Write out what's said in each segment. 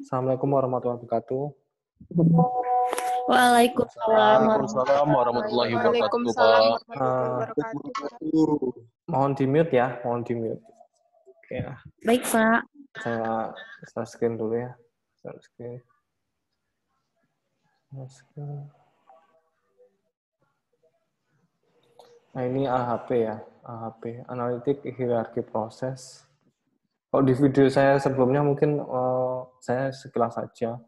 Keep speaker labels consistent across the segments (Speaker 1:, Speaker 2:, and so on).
Speaker 1: Assalamualaikum warahmatullahi wabarakatuh.
Speaker 2: Waalaikumsalam
Speaker 3: Waalaikumsalam warahmatullahi wabarakatuh,
Speaker 2: Waalaikumsalam
Speaker 3: Pak.
Speaker 2: warahmatullahi wabarakatuh.
Speaker 1: Mohon di-mute ya, mohon di-mute. Oke ya.
Speaker 2: Baik, Pak.
Speaker 1: Saya share screen dulu ya. Share screen. Nah, ini AHP ya. AHP, Analytic Hierarchy Process. Kalau di video saya sebelumnya mungkin saya sekilas saja.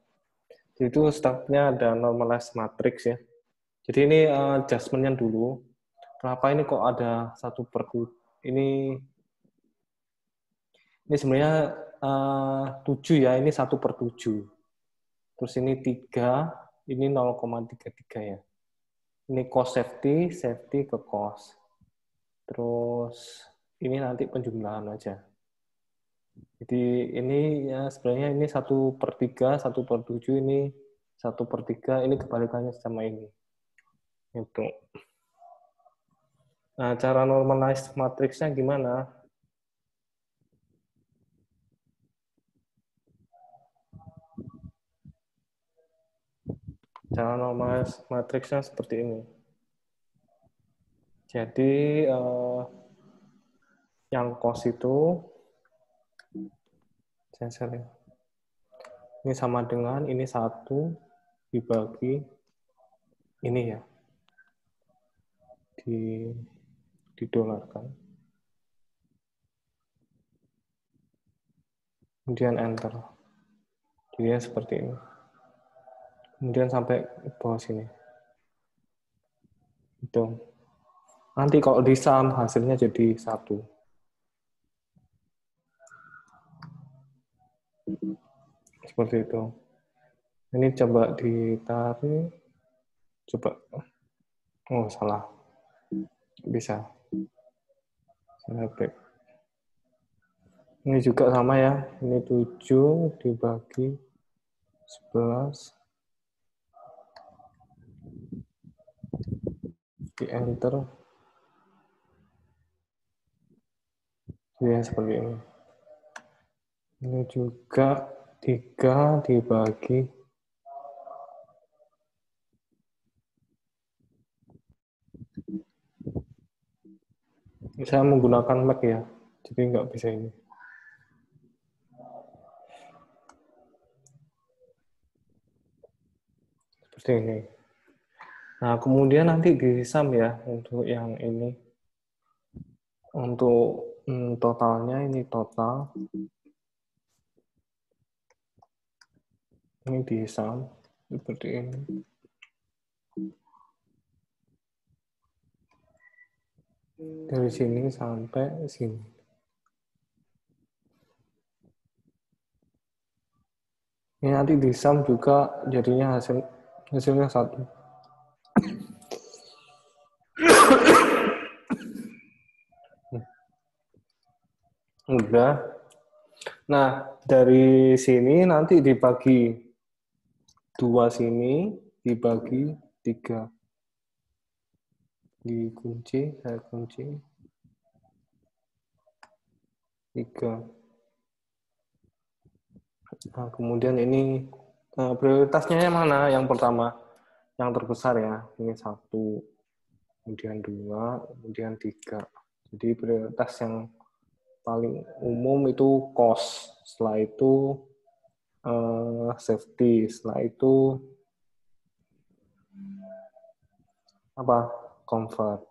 Speaker 1: Jadi itu stepnya ada normalized matrix ya. Jadi ini adjustment-nya dulu. Kenapa ini kok ada 1/7? Ini sebenarnya 7 ya, ini 1/7. Terus ini 3, ini 0,33 ya. Ini cost safety ke cost. Terus ini nanti penjumlahan aja. Jadi ini ya sebenarnya ini 1/3, 1/7, ini 1/3, ini kebalikannya sama ini. Itu. Nah, cara normalize matriksnya gimana? Cara normalize matriksnya seperti ini. Jadi yang cost itu ini sama dengan ini 1 dibagi ini ya, didolarkan. Kemudian enter. Jadinya seperti ini. Kemudian sampai bawah sini. Itu. Nanti kalau di sum hasilnya jadi 1. Seperti itu. Ini coba ditarik. Coba. Oh, salah. Bisa. Saya back. Ini juga sama ya. Ini 7 dibagi 11. Di enter. Jadi seperti ini. Ini juga 3 dibagi 1. Saya menggunakan Mac ya, jadi nggak bisa ini. Seperti ini. Nah, kemudian nanti di sum ya, untuk yang ini. Untuk totalnya, ini total. Ini di sum, seperti ini. Dari sini sampai sini. Ini nanti di sum juga jadinya hasilnya 1. Udah. Nah, dari sini nanti dibagi 2 sini, dibagi 3. Dikunci, saya kunci. 3. Nah, kemudian ini prioritasnya yang mana? Yang pertama, yang terbesar ya. Ini 1, kemudian 2, kemudian 3. Jadi prioritas yang paling umum itu cost. Setelah itu safety. Setelah itu apa? Comfort.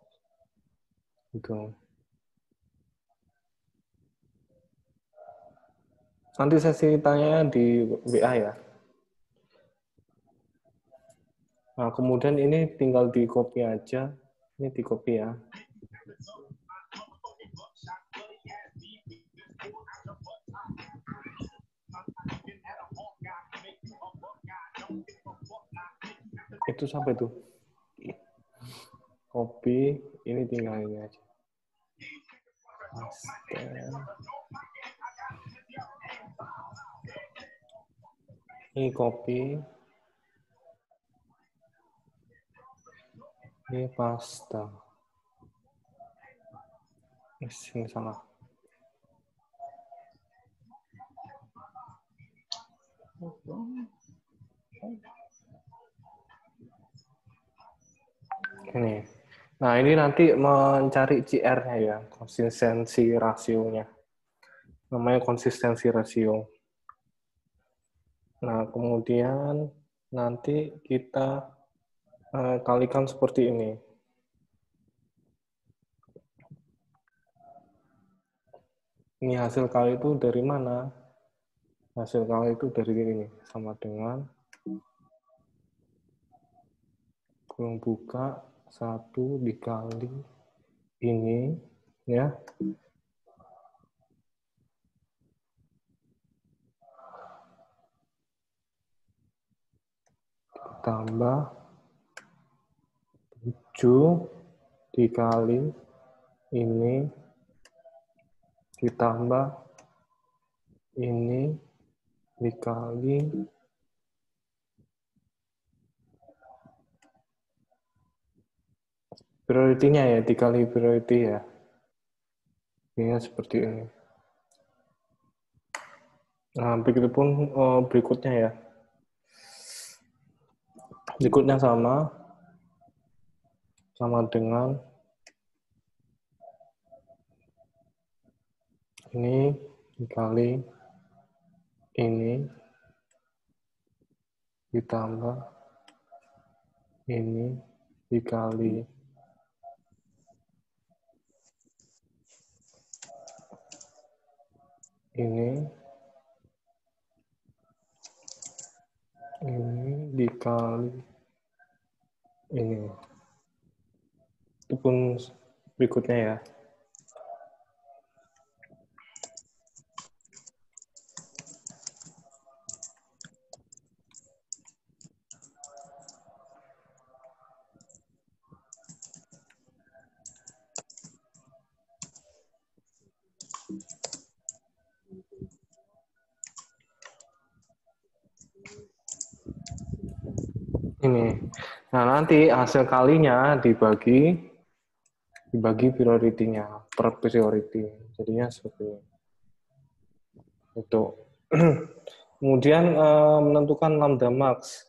Speaker 1: Gitu. Nanti sesi tanya di WA ya. Nah, kemudian ini tinggal di copy aja. Ini di copy ya. Itu sampai tuh. Copy, ini tinggal ini aja. Ini copy. Ini pasta. Ini salah. Ini. Nah, ini nanti mencari CR-nya ya, konsistensi rasionya. Namanya konsistensi rasio. Nah, kemudian nanti kita kalikan seperti ini. Ini hasil kali itu dari mana? Hasil kali itu dari ini, sama dengan kurung buka 1 dikali ini, ya. Tambah 7 dikali ini, ditambah ini, dikali priority-nya ya, dikali priority ya. Ini seperti ini. Nah, begitupun berikutnya ya. Berikutnya sama dengan ini dikali ini, ditambah ini, dikali ini dikali ini. Itu pun berikutnya ya. Ini. Nah, nanti hasil kalinya dibagi priority-nya per priority. Jadinya seperti ini. Itu. Kemudian menentukan lambda max.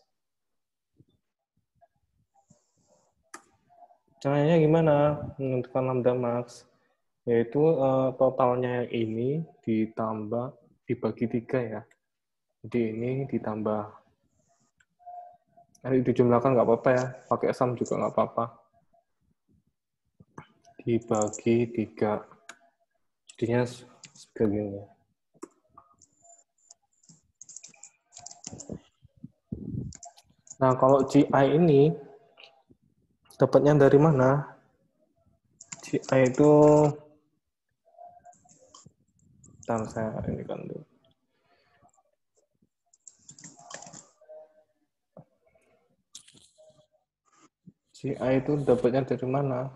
Speaker 1: Caranya gimana menentukan lambda max? Yaitu totalnya yang ini ditambah dibagi 3 ya. Jadi ini ditambah, dijumlahkan nggak apa-apa ya, pakai sum juga nggak apa-apa. Dibagi 3. Jadinya sebegini. Nah, kalau GI ini dapatnya dari mana? GI itu, bentar saya ini kan dulu. GI itu dapatnya dari mana?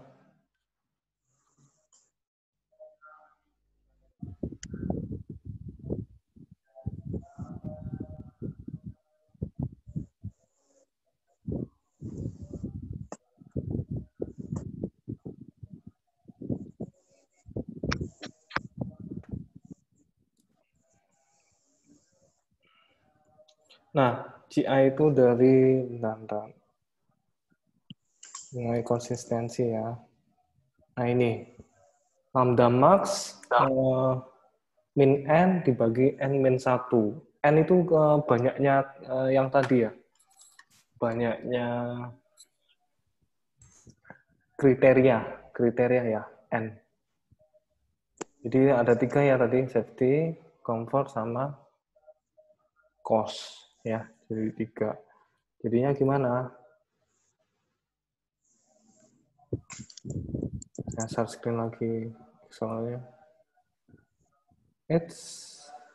Speaker 1: Nah, GI itu dari mulai konsistensi ya. Nah, ini lambda max min n dibagi n min 1. N itu banyaknya yang tadi ya. Banyaknya kriteria ya, N. Jadi ada 3 ya tadi, safety, comfort, sama cost ya. Jadi 3. Jadinya gimana? Saya share screen lagi soalnya.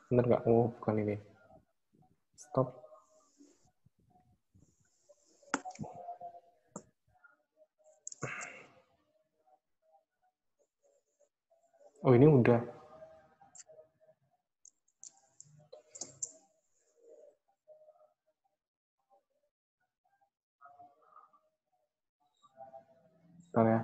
Speaker 1: Bener nggak? Oh, bukan ini. Stop. Oh, ini udah. Bentar ya.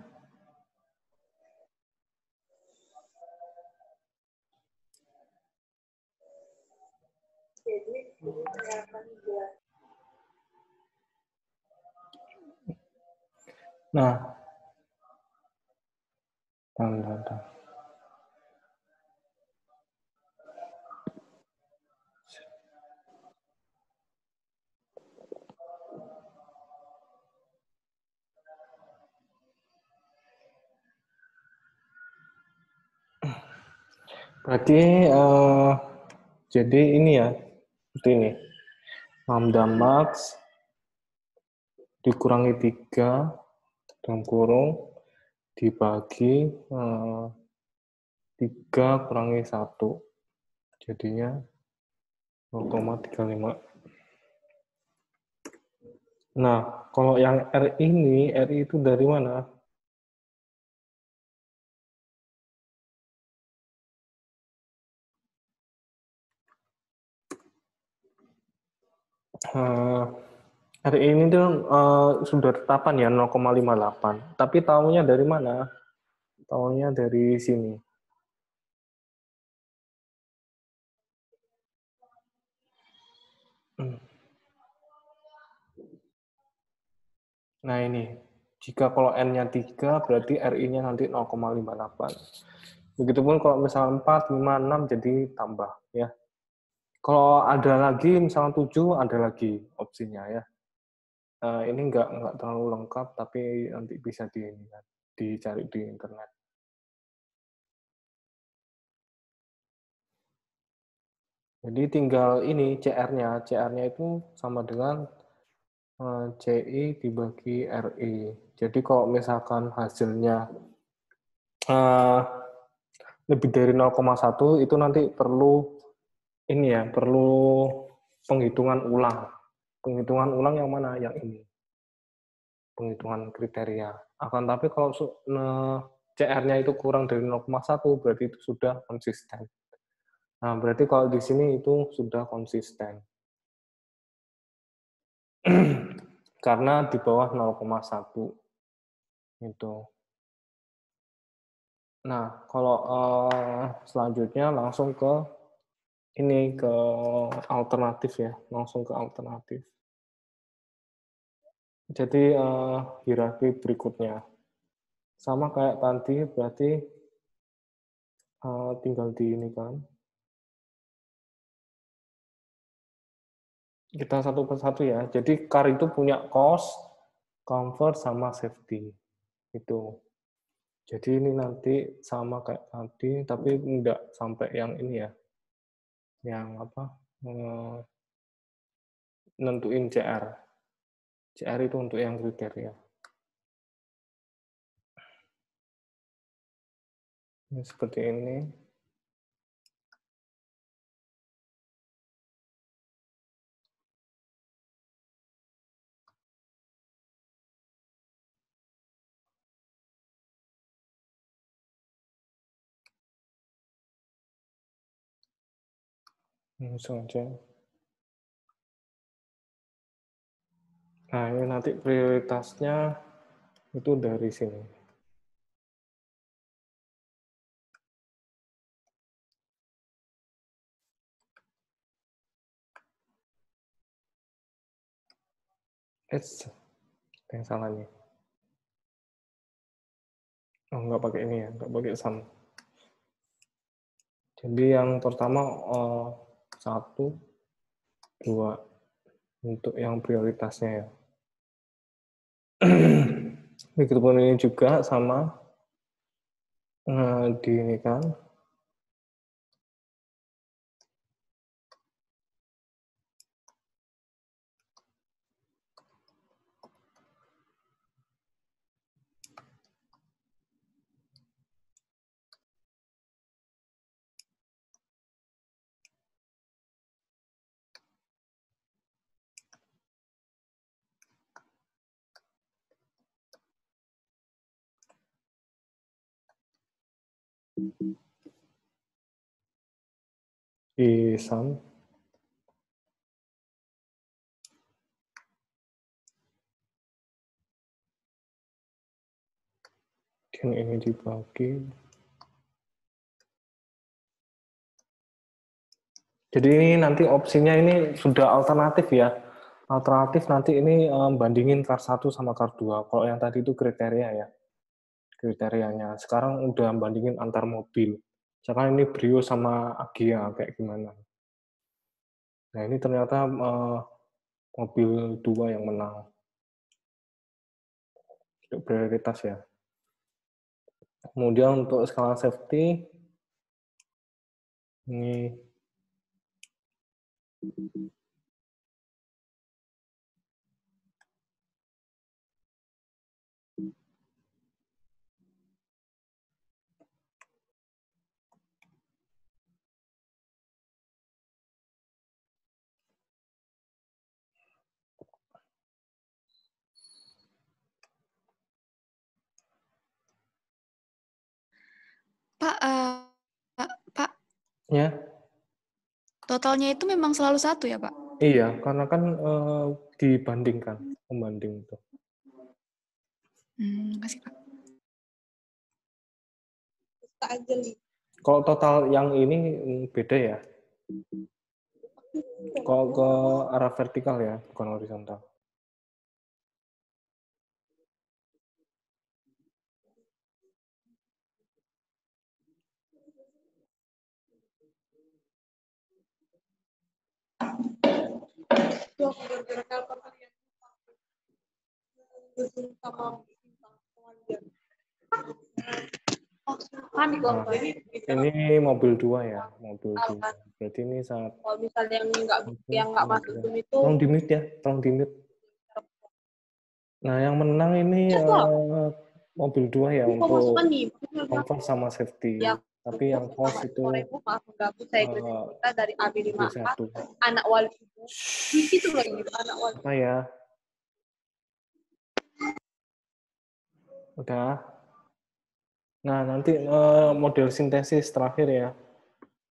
Speaker 1: Nah, tanda. Berarti jadi ini ya, seperti ini. Lambda max dikurangi 3 dalam kurung dibagi 3 kurangi 1. Jadinya 0,35. Nah, kalau yang R itu dari mana? R ini tuh sudah tetapan ya 0,58. Tapi tahunya dari mana? Tahunya dari sini. Nah ini, jika kalau N-nya 3, berarti RI-nya nanti 0,58. Begitupun kalau misalnya 4, 5, 6, jadi tambah. Ya. Kalau ada lagi, misalnya 7, ada lagi opsinya. Ya. Ini nggak terlalu lengkap, tapi nanti bisa dicari di internet. Jadi tinggal ini CR-nya. CR-nya itu sama dengan CI dibagi RI. Jadi kalau misalkan hasilnya lebih dari 0,1 itu nanti perlu ini ya, perlu penghitungan ulang. Penghitungan ulang yang mana? Yang ini. Penghitungan kriteria. Akan tapi kalau CR-nya itu kurang dari 0,1 berarti itu sudah konsisten. Nah, berarti kalau di sini itu sudah konsisten. Karena di bawah 0,1 itu. Nah, kalau selanjutnya langsung ke ini ke alternatif ya, langsung ke alternatif. Jadi hierarki berikutnya sama kayak tadi, berarti tinggal di ini kan. Kita satu persatu ya. Jadi car itu punya cost, comfort, sama safety. Itu. Jadi ini nanti sama kayak tadi, tapi enggak sampai yang ini ya. Yang apa? Nentuin CR. CR itu untuk yang kriteria. Ini seperti ini. Ini saja. Nah, ini nanti prioritasnya itu dari sini. Yang salah nih. Oh, nggak pakai ini ya, nggak pakai sum. Jadi yang pertama 1, 2 untuk yang prioritasnya ya. Begitupun ini juga sama di ini kan. Di sum. Dan ini dibagi. Jadi ini nanti opsinya ini sudah alternatif ya. Alternatif nanti ini bandingin car 1 sama car 2. Kalau yang tadi itu kriteria ya. Kriterianya. Sekarang udah bandingin antar mobil. Misalkan ini Brio sama Agea kayak gimana. Nah, ini ternyata mobil 2 yang menang. Untuk prioritas ya. Kemudian untuk skala safety ini
Speaker 2: Pak,
Speaker 1: ya.
Speaker 2: totalnya itu memang selalu 1 ya, Pak?
Speaker 1: Iya, karena kan dibandingkan, pembanding itu.
Speaker 2: Makasih, Pak.
Speaker 1: Kalau total yang ini beda ya. Kalau ke arah vertikal ya, bukan horizontal. Nah, ini mobil 2 ya, mobil 2. Berarti ini sangat.
Speaker 4: Kalau misalnya yang nggak masuk Zoom itu,
Speaker 1: tolong di mute ya, tolong di mute. Nah, yang menang ini mobil 2 ya untuk comfort sama safety.
Speaker 4: yang
Speaker 1: Tapi yang cost itu
Speaker 4: maaf mengganggu saya kita dari AB5A anak wali itu lagi anak wali.
Speaker 1: apa ya? Udah. Nah, nanti model sintesis terakhir ya.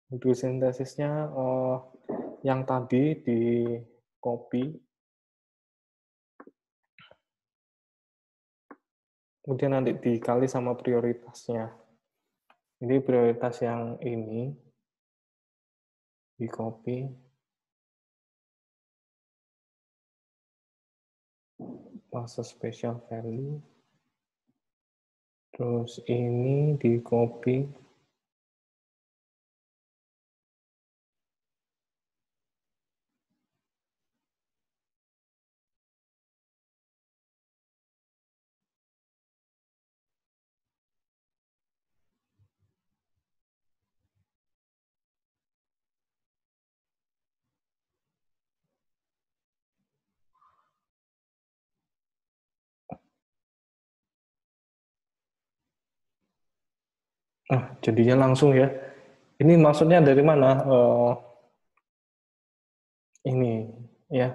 Speaker 1: Model sintesisnya yang tadi di copy. Kemudian nanti dikali sama prioritasnya. Ini prioritas yang ini di copy. Fase special value. Terus ini di copy. Jadinya langsung ya. Ini maksudnya dari mana? Ini ya.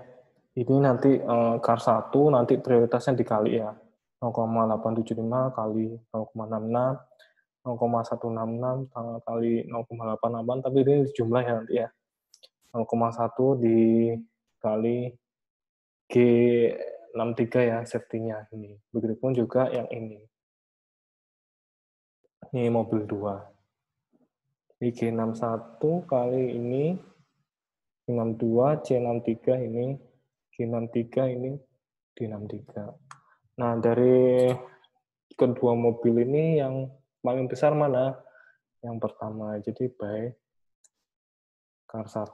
Speaker 1: Ini nanti car 1 nanti prioritasnya dikali ya. 0,875 kali 0,66, 0,166 kali 0,88, tapi ini jumlah ya nanti ya. 0,1 dikali G63 ya safety-nya ini. Begitupun juga yang ini. Ini mobil 2. Ini G61 kali ini G62, C63 ini, G63 ini, D63. Nah, dari kedua mobil ini yang paling besar mana? Yang pertama, jadi by car 1.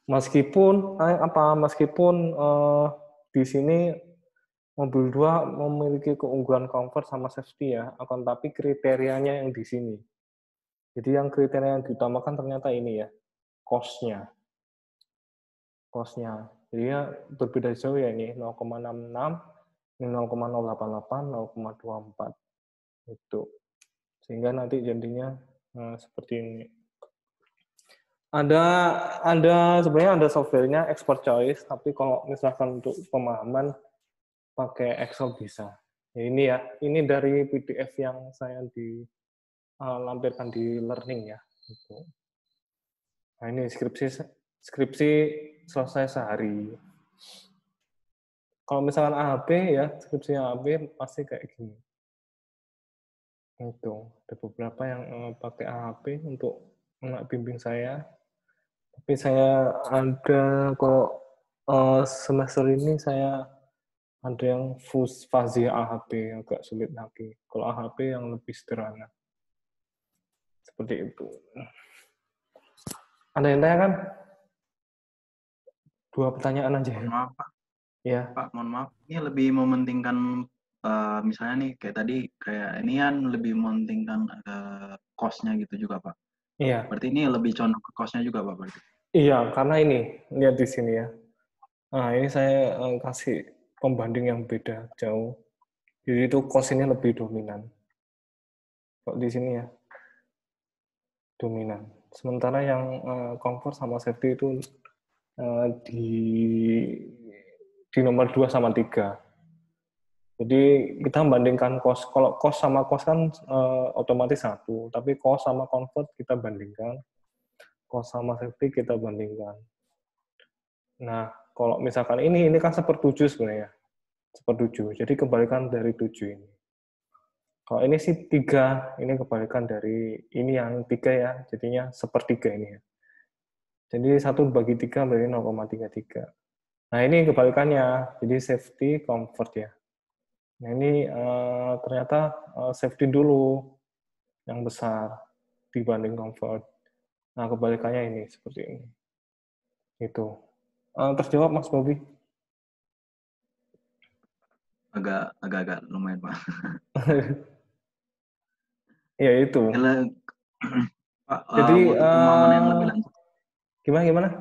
Speaker 1: Meskipun di sini mobil 2 memiliki keunggulan comfort sama safety ya, akan tapi kriterianya yang di sini. Jadi yang kriteria yang diutamakan ternyata ini ya, cost-nya. Jadi ya berbeda jauh ya ini 0,66, ini 0,088, 0,24 itu. Sehingga nanti jadinya seperti ini. Sebenarnya ada softwarenya expert choice, tapi kalau misalkan untuk pemahaman pakai Excel bisa. Ya, ini dari PDF yang saya lampirkan di learning ya. Gitu. Nah ini skripsi selesai sehari. Kalau misalkan AHP ya, skripsi AHP pasti kayak gini. Itu ada beberapa yang pakai AHP untuk anak bimbing saya. Tapi saya ada kok semester ini saya ada yang fuzzy AHP agak sulit lagi. Kalau AHP yang lebih sederhana. Seperti itu. Ada yang tanya kan? 2 pertanyaan aja.
Speaker 5: Mohon maaf Pak.
Speaker 1: Ya.
Speaker 5: Pak, mohon maaf. Ini lebih mementingkan misalnya nih kayak tadi kayak ini kan lebih mementingkan cost-nya gitu juga Pak.
Speaker 1: Iya.
Speaker 5: Berarti ini lebih condong ke cost-nya juga Pak berarti.
Speaker 1: Iya, karena ini lihat di sini ya. Nah, ini saya kasih pembanding yang beda jauh. Jadi itu cost ini lebih dominan. Kok di sini ya dominan. Sementara yang comfort sama safety itu di nomor 2 sama 3. Jadi kita membandingkan cost. Kalau cost sama cost kan otomatis satu, tapi cost sama comfort kita bandingkan, cost sama safety kita bandingkan. Nah, kalau misalkan ini kan 1/7 sebenarnya, 1/7. Jadi kebalikan dari 7 ini. Kalau ini sih 3, ini kebalikan dari ini yang 3 ya, jadinya 1/3 ini ya. Jadi 1 bagi 3 berarti 0,33. Nah, ini kebalikannya, jadi safety, comfort ya. Nah, ini ternyata safety dulu yang besar dibanding comfort. Nah, kebalikannya ini, seperti ini. Itu. Terjawab, Mas Bobi?
Speaker 5: Agak lumayan Pak.
Speaker 1: Ya, itu.
Speaker 5: Pak,
Speaker 1: jadi,
Speaker 5: butuh pemahaman yang lebih lanjut.
Speaker 1: Gimana?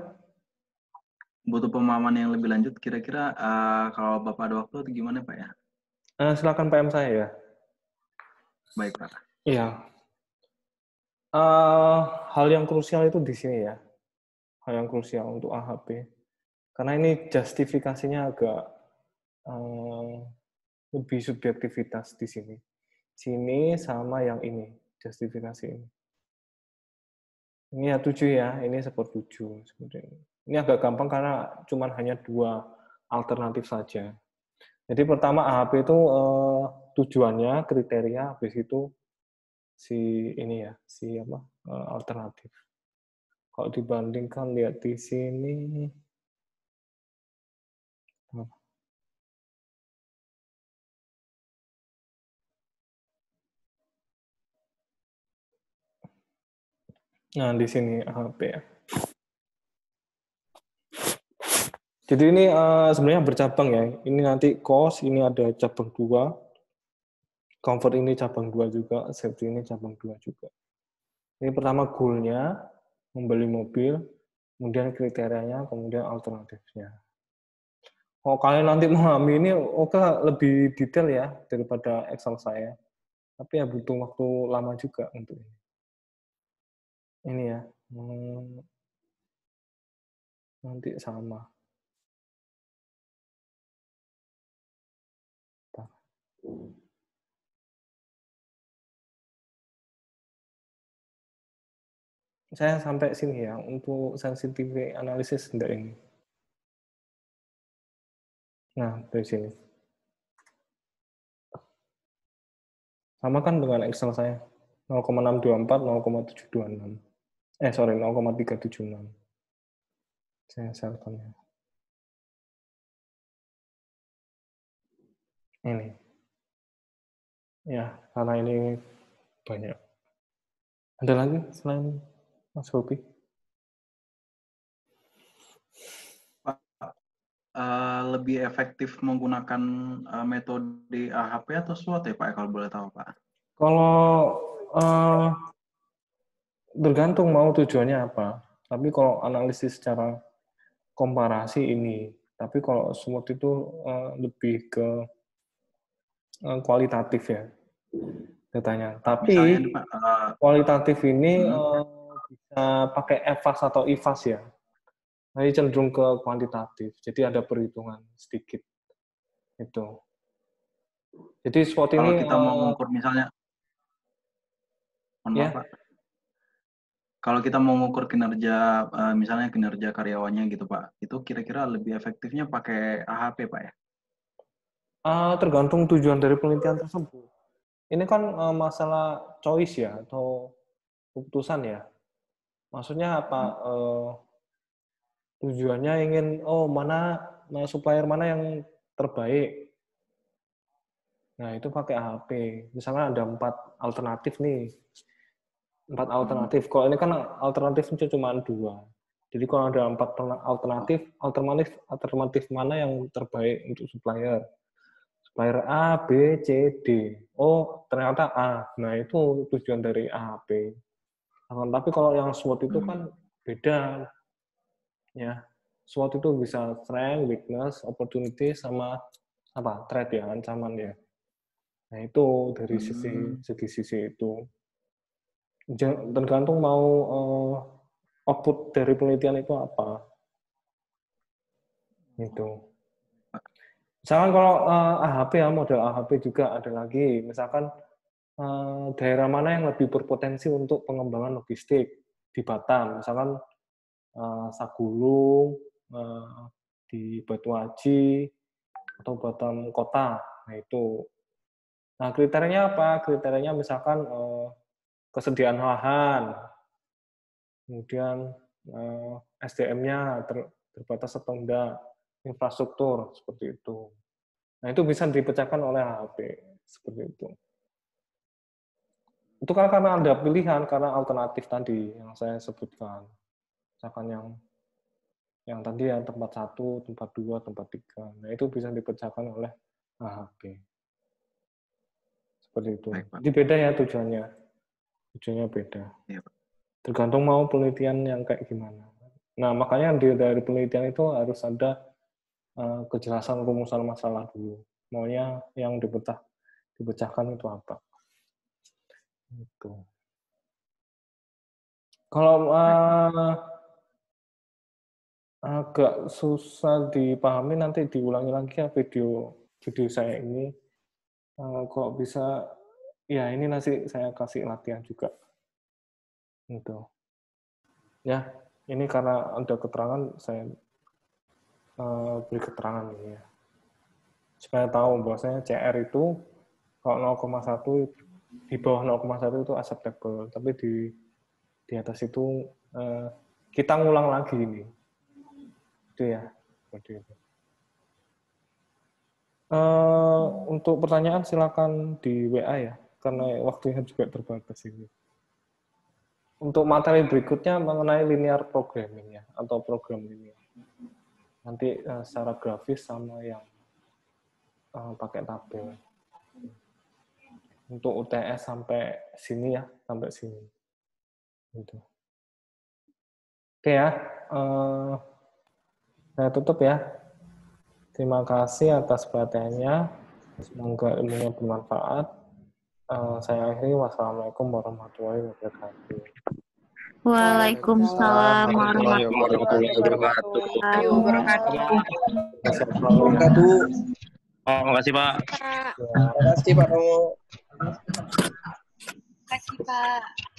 Speaker 5: Butuh pemahaman yang lebih lanjut, kira-kira kalau Bapak ada waktu itu gimana Pak ya?
Speaker 1: Silakan PM saya ya.
Speaker 5: Baik Pak.
Speaker 1: Iya. Hal yang krusial itu di sini ya. Hal yang krusial untuk AHP. Karena ini justifikasinya agak lebih subjektivitas di sini. Sini sama yang ini, justifikasi ini. Ini ya 7 ya, ini 1/7. Seperti ini. Ini agak gampang karena cuma hanya 2 alternatif saja. Jadi pertama AHP itu tujuannya, kriteria, habis itu si ini ya, si apa alternatif. Kalau dibandingkan lihat di sini, nah di sini AHP ya. Jadi ini sebenarnya bercabang ya. Ini nanti cost, ini ada cabang 2. Comfort ini cabang 2 juga, safety ini cabang 2 juga. Ini pertama goal-nya, membeli mobil, kemudian kriterianya, kemudian alternatifnya. Kalau kalian nanti memahami ini, oke lebih detail ya daripada Excel saya. Tapi ya butuh waktu lama juga untuk ini. Ini ya, nanti sama. Saya sampai sini ya, untuk sensitivity analysis enggak ini. Nah, dari sini. Sama kan dengan Excel saya. 0,624, 0,726. 0,376. Saya share-kan ya. Ini. Ya, karena ini banyak. Ada lagi selain Mas Bobi?
Speaker 5: Lebih efektif menggunakan metode AHP atau SWOT ya Pak, kalau boleh tahu Pak?
Speaker 1: Kalau bergantung mau tujuannya apa. Tapi kalau analisis secara komparasi ini. Tapi kalau SWOT itu lebih ke kualitatif ya datanya. Tapi
Speaker 5: Pak,
Speaker 1: kualitatif ini bisa pakai EVAS atau IVAS ya. Nah, ini cenderung ke kuantitatif. Jadi ada perhitungan sedikit. Itu. Jadi SWOT
Speaker 5: kalau
Speaker 1: ini
Speaker 5: kita mau mengukur misalnya, mohon maaf Pak. Kalau kita mau mengukur kinerja, misalnya kinerja karyawannya gitu Pak, itu kira-kira lebih efektifnya pakai AHP Pak ya?
Speaker 1: Tergantung tujuan dari penelitian tersebut. Ini kan masalah choice ya, atau keputusan ya. Maksudnya apa? tujuannya ingin mana supplier mana yang terbaik. Nah, itu pakai AHP. Misalnya ada 4 alternatif nih. 4 alternatif. Kalau ini kan alternatifnya cuma 2. Jadi kalau ada 4 alternatif mana yang terbaik untuk supplier? Supplier A, B, C, D. Oh, ternyata A. Nah, itu tujuan dari AHP. Tapi kalau yang SWOT itu kan beda. Ya. SWOT itu bisa strength, weakness, opportunity, sama threat ya, ancaman ya. Nah, itu dari sisi itu. Tergantung mau output dari penelitian itu apa. Gitu. Misalkan kalau AHP ya, model AHP juga ada lagi. Misalkan daerah mana yang lebih berpotensi untuk pengembangan logistik di Batam. Misalkan Sagulung, di Batu Haji, atau Batam Kota. Nah, itu. Nah, kriterianya apa? Kriterianya misalkan kesediaan lahan, kemudian SDM-nya terbatas atau enggak, infrastruktur, seperti itu. Nah, itu bisa dipecahkan oleh AHP, seperti itu. Itu kan karena ada pilihan, karena alternatif tadi yang saya sebutkan. Misalkan yang tadi ya tempat 1, tempat 2, tempat 3. Nah, itu bisa dipecahkan oleh AHP. Seperti itu. Jadi beda ya tujuannya. Tujuannya beda.
Speaker 5: Iya, Pak.
Speaker 1: Tergantung mau penelitian yang kayak gimana. Nah, makanya dari penelitian itu harus ada kejelasan rumusan masalah dulu. Maunya yang dipecahkan itu apa. Gitu. Kalau agak susah dipahami, nanti diulangi lagi ya video saya ini. Kok bisa, ya ini nanti saya kasih latihan juga. Gitu. Ya, ini karena ada keterangan, saya beri keterangan ini ya. Supaya tahu bahwasanya CR itu kalau 0,1 di bawah 0,1 itu acceptable, tapi di atas itu kita ngulang lagi ini. Itu ya, seperti itu. Untuk pertanyaan silakan di WA ya, karena waktunya juga terbatas ini. Untuk materi berikutnya mengenai linear programming ya, atau program linear. Nanti secara grafis sama yang pakai tabel. Untuk UTS sampai sini ya, sampai sini. Gitu. Oke ya, saya tutup ya. Terima kasih atas perhatiannya. Semoga ilmunya bermanfaat. Saya akhiri. Wassalamualaikum warahmatullahi wabarakatuh.
Speaker 2: Waalaikumsalam warahmatullahi
Speaker 3: wabarakatuh.
Speaker 4: Wabarakatuh.
Speaker 3: Terima kasih, Pak.
Speaker 4: Terima kasih, Pak Romo. Terima kasih, Pak.